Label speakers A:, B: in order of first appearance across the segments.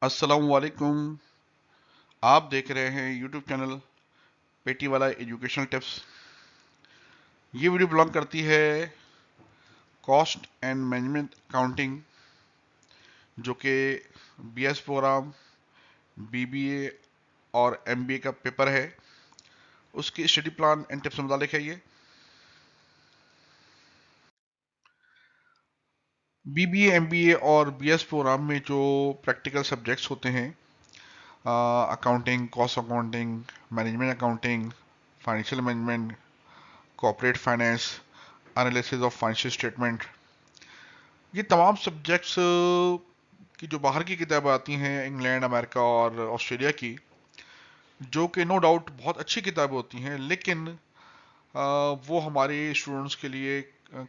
A: अस्सलाम वालेकुम। आप देख रहे हैं यूट्यूब चैनल पेटी वाला एजुकेशनल टिप्स। ये वीडियो बिलोंग करती है कॉस्ट एंड मैनेजमेंट अकाउंटिंग, जो कि बीएस प्रोग्राम, बीबीए और एमबीए का पेपर है। उसकी स्टडी प्लान एंड टिप्स मुतालिक है ये। बीबीए, एमबीए और बीएस प्रोग्राम में जो प्रैक्टिकल सब्जेक्ट्स होते हैं, accounting, cost accounting, management accounting, financial management, corporate finance, analysis of financial statement, ये तमाम सब्जेक्ट्स की जो बाहर की किताबें आती हैं इंग्लैंड, अमेरिका और ऑस्ट्रेलिया की, जो कि नो डाउट बहुत अच्छी किताबें होती हैं, लेकिन वो हमारे स्टूडेंट्स के लिए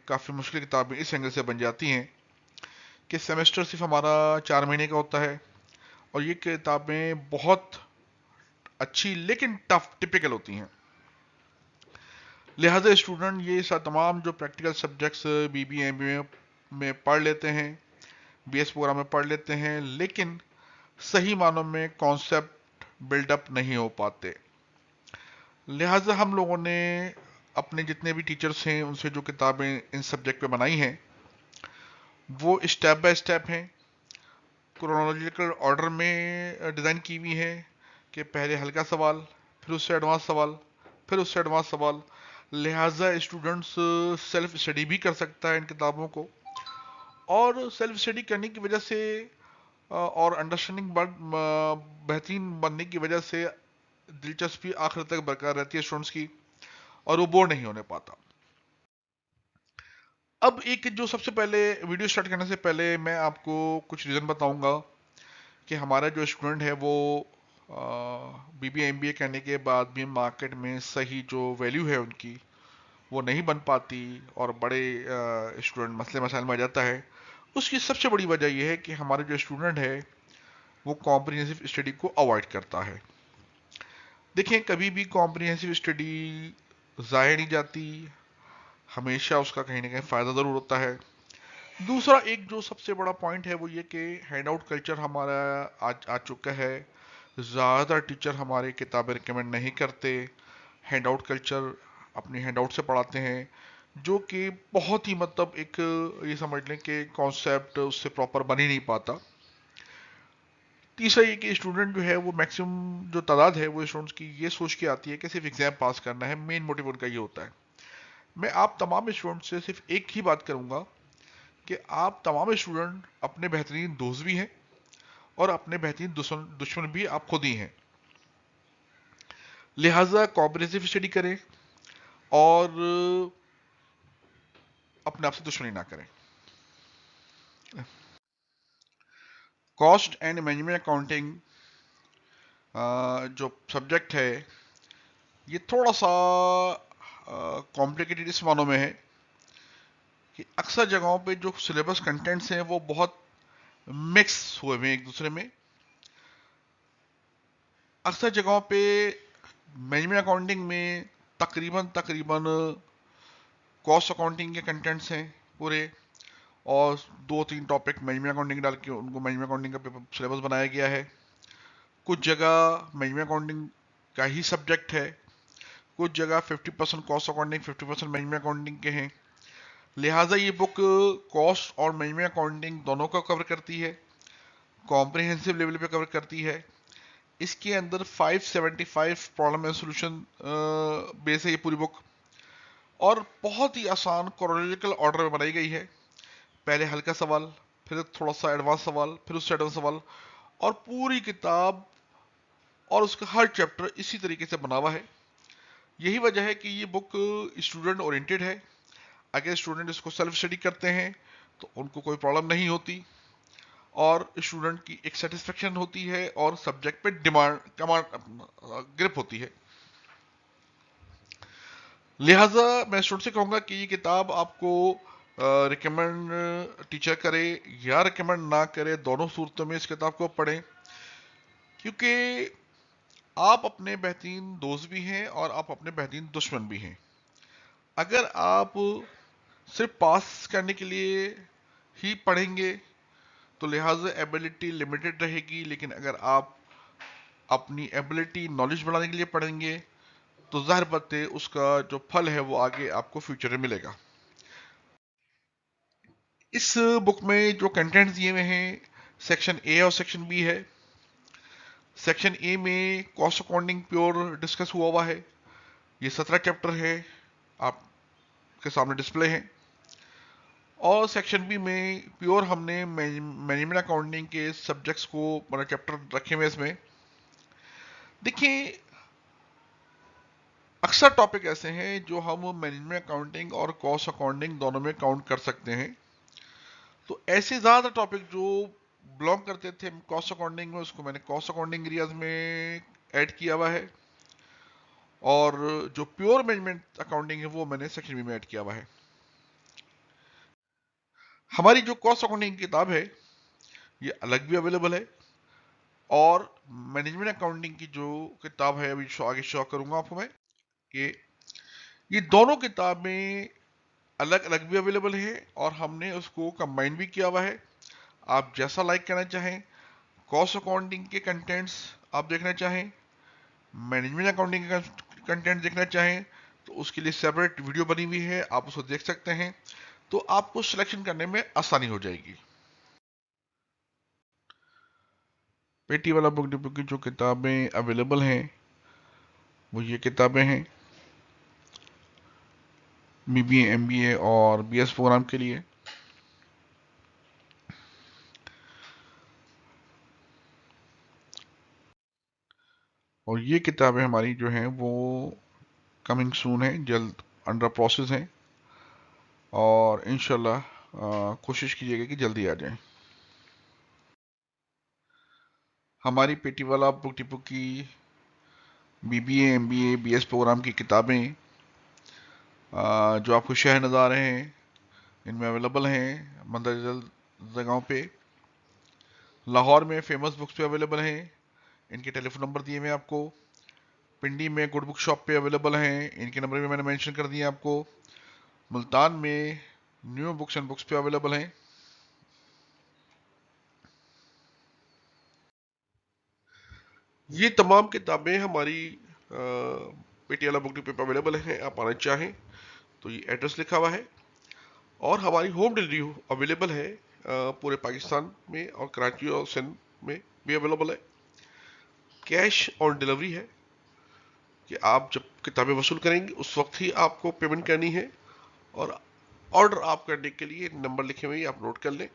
A: काफ़ी मुश्किल किताबें इस एंगल से बन जाती हैं कि सेमेस्टर सिर्फ हमारा 4 महीने का होता है और ये किताबें बहुत अच्छी लेकिन टफ टिपिकल होती हैं। लिहाजा स्टूडेंट ये तमाम जो प्रैक्टिकल सब्जेक्ट्स बीबी एम में पढ़ लेते हैं, बीएस प्रोग्राम में पढ़ लेते हैं, लेकिन सही मानों में कॉन्सेप्ट बिल्डअप नहीं हो पाते। लिहाजा हम लोगों ने अपने जितने भी टीचर्स हैं उनसे जो किताबें इन सब्जेक्ट पे बनाई हैं, वो स्टेप बाय स्टेप हैं, क्रोनोलॉजिकल ऑर्डर में डिज़ाइन की हुई है कि पहले हल्का सवाल, फिर उससे एडवांस सवाल, फिर उससे एडवांस सवाल। लिहाजा स्टूडेंट्स सेल्फ स्टडी भी कर सकता है इन किताबों को, और सेल्फ स्टडी करने की वजह से और अंडरस्टैंडिंग बेहतरीन बनने की वजह से दिलचस्पी आखिर तक बरकरार रहती है स्टूडेंट्स की, और वो बोर नहीं होने पाता। अब एक जो सबसे पहले वीडियो स्टार्ट करने से पहले मैं आपको कुछ रीज़न बताऊंगा कि हमारा जो स्टूडेंट है वो बीबीए एमबीए करने के बाद भी मार्केट में सही जो वैल्यू है उनकी वो नहीं बन पाती, और बड़े स्टूडेंट मसले मसाइल में आ जाता है। उसकी सबसे बड़ी वजह यह है कि हमारा जो स्टूडेंट है वो कॉम्प्रिहेंसिव स्टडी को अवॉइड करता है। देखिए, कभी भी कॉम्प्रिहेंसिव स्टडी ज़ाया नहीं जाती, हमेशा उसका कहीं ना कहीं फ़ायदा ज़रूर होता है। दूसरा एक जो सबसे बड़ा पॉइंट है वो ये कि हैंड आउट कल्चर हमारा आज आ चुका है। ज़्यादातर टीचर हमारे किताबें रिकमेंड नहीं करते, हैंड आउट कल्चर अपने हैंड आउट से पढ़ाते हैं, जो कि बहुत ही मतलब एक ये समझ लें कि कॉन्सेप्ट उससे प्रॉपर बन ही नहीं पाता। तीसरा ये कि स्टूडेंट जो है वो मैक्सिमम जो तादाद है वो स्टूडेंट्स की ये सोच के आती है कि सिर्फ एग्जाम पास करना है, मेन मोटिव उनका ये होता है। मैं आप तमाम स्टूडेंट से सिर्फ एक ही बात करूंगा कि आप तमाम स्टूडेंट अपने बेहतरीन दोस्त भी हैं और अपने बेहतरीन दुश्मन भी आप खुद ही हैं। लिहाजा कॉम्प्रिहेंसिव स्टडी करें और अपने आप से दुश्मनी ना करें। कॉस्ट एंड मैनेजमेंट अकाउंटिंग जो सब्जेक्ट है ये थोड़ा सा कॉम्प्लिकेटेड इस मानों में है कि अक्सर जगहों पे जो सिलेबस कंटेंट्स हैं वो बहुत मिक्स हुए हुए हैं एक दूसरे में। अक्सर जगहों पे मैनेजमेंट अकाउंटिंग में तकरीबन तकरीबन कॉस्ट अकाउंटिंग के कंटेंट्स हैं पूरे, और 2-3 टॉपिक मैनेजमेंट अकाउंटिंग डाल के उनको मैनेजमेंट अकाउंटिंग का पेपर सिलेबस बनाया गया है। कुछ जगह मैनेजमेंट अकाउंटिंग का ही सब्जेक्ट है, कुछ जगह 50% कॉस्ट अकाउंटिंग, 50% मैनेजमेंट अकाउंटिंग के हैं। लिहाजा ये बुक कॉस्ट और मैनेजमेंट अकाउंटिंग दोनों को कवर करती है, कॉम्प्रिहेंसिव लेवल पे कवर करती है। इसके अंदर 575 प्रॉब्लम एंड सोल्यूशन बेस है ये पूरी बुक, और बहुत ही आसान क्रोनोलॉजिकल ऑर्डर में बनाई गई है। पहले हल्का सवाल, फिर थोड़ा सा एडवांस सवाल, फिर उससे एडवांस सवाल, और पूरी किताब और उसका हर चैप्टर इसी तरीके से बना हुआ है। यही वजह है कि ये बुक स्टूडेंट ओरिएंटेड है। अगर स्टूडेंट इसको सेल्फ स्टडी करते हैं तो उनको कोई प्रॉब्लम नहीं होती, और स्टूडेंट की एक सेटिस्फेक्शन होती है और सब्जेक्ट पे डिमांड कमांड ग्रिप होती है। लिहाजा मैं स्टूडेंट से कहूँगा कि ये किताब आपको रिकमेंड टीचर करे या रिकमेंड ना करे, दोनों सूरतों में इस किताब को पढ़ें, क्योंकि आप अपने बेहतरीन दोस्त भी हैं और आप अपने बेहतरीन दुश्मन भी हैं। अगर आप सिर्फ पास करने के लिए ही पढ़ेंगे तो लिहाजा एबिलिटी लिमिटेड रहेगी, लेकिन अगर आप अपनी एबिलिटी नॉलेज बढ़ाने के लिए पढ़ेंगे तो जाहिर बात है उसका जो फल है वो आगे आपको फ्यूचर में मिलेगा। इस बुक में जो कंटेंट दिए हुए हैं, सेक्शन ए और सेक्शन बी है। सेक्शन ए में कॉस्ट अकाउंटिंग प्योर डिस्कस हुआ है। ये 17 चैप्टर है, आपके सामने डिस्प्ले है। और सेक्शन बी में प्योर हमने मैनेजमेंट अकाउंटिंग के सब्जेक्ट्स को मतलब चैप्टर रखे हुए इसमें। देखिए, अक्सर टॉपिक ऐसे हैं जो हम मैनेजमेंट अकाउंटिंग और कॉस्ट अकाउंटिंग दोनों में काउंट कर सकते हैं। तो ऐसे ज़्यादा टॉपिक जो बिलोंग करते थे कॉस्ट अकाउंटिंग में, उसको मैंने कॉस्ट अकाउंटिंग एरियाज में ऐड किया हुआ है, और जो प्योर मैनेजमेंट अकाउंटिंग है वो मैंने सेक्शन बी में ऐड किया हुआ है। हमारी जो कॉस्ट अकाउंटिंग की किताब है ये अलग भी अवेलेबल है, और मैनेजमेंट अकाउंटिंग की जो किताब है अभी आगे शो करूंगा आपको मैं, कि ये दोनों किताबें अलग अलग भी अवेलेबल है और हमने उसको कंबाइन भी किया हुआ है। आप जैसा लाइक करना चाहें, कॉस्ट अकाउंटिंग के कंटेंट्स आप देखना चाहें, मैनेजमेंट अकाउंटिंग के कंटेंट देखना चाहें, तो उसके लिए सेपरेट वीडियो बनी हुई है, आप उसको देख सकते हैं। तो आपको सिलेक्शन करने में आसानी हो जाएगी। पेटी वाला बुक डिपो की जो किताबें अवेलेबल हैं वो ये किताबें हैं, बीबीए, एमबीए और बीएस प्रोग्राम के लिए। और ये किताबें हमारी जो हैं वो कमिंग सून है, जल्द अंडर प्रोसेस हैं, और इंशाल्लाह कोशिश कीजिएगा कि जल्दी आ जाए। हमारी पेटी वाला बुक डिपो की बीबीए, एमबीए, बीएस प्रोग्राम की किताबें जो आपको शहर नज़र आ रहे हैं इनमें अवेलेबल हैं मंदरजल जगहों पे। लाहौर में फेमस बुक्स पे अवेलेबल हैं, इनके टेलीफोन नंबर दिए हुए आपको। पिंडी में गुड बुक शॉप पे अवेलेबल हैं, इनके नंबर भी मैंने मेंशन कर दिए आपको। मुल्तान में न्यू बुक्स एंड बुक्स पे अवेलेबल हैं। ये तमाम किताबें हमारी पेटियाला बुक डिपो पे अवेलेबल हैं। आप आना चाहें तो ये एड्रेस लिखा हुआ है, और हमारी होम डिलीवरी अवेलेबल है पूरे पाकिस्तान में, और कराची और सिंध में भी अवेलेबल है। कैश ऑन डिलीवरी है कि आप जब किताबें वसूल करेंगे उस वक्त ही आपको पेमेंट करनी है, और ऑर्डर आप करने के लिए नंबर लिखे हुए आप नोट कर लें।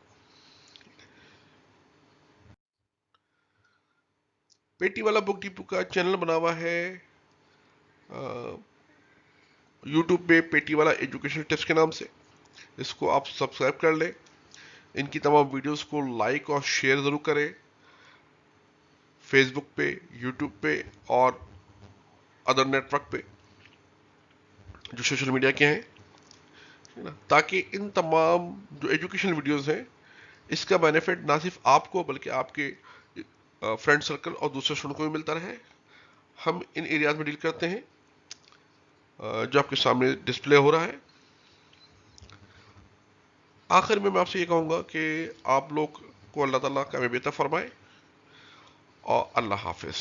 A: पेटी वाला बुक डिपो का चैनल बना हुआ है यूट्यूब पे, पेटी वाला एजुकेशन टिप्स के नाम से। इसको आप सब्सक्राइब कर लें। इनकी तमाम वीडियोस को लाइक और शेयर ज़रूर करें, फेसबुक पे, यूट्यूब पे और अदर नेटवर्क पे जो सोशल मीडिया के हैं, है ना, ताकि इन तमाम जो एजुकेशन वीडियोस हैं इसका बेनिफिट ना सिर्फ आपको बल्कि आपके फ्रेंड सर्कल और दूसरे स्टूडेंट को भी मिलता रहे। हम इन एरियाज में डील करते हैं जो आपके सामने डिस्प्ले हो रहा है। आखिर में मैं आपसे ये कहूँगा कि आप लोग को अल्लाह ताला कामयाबी अता फरमाए, और अल्लाह हाफिज़।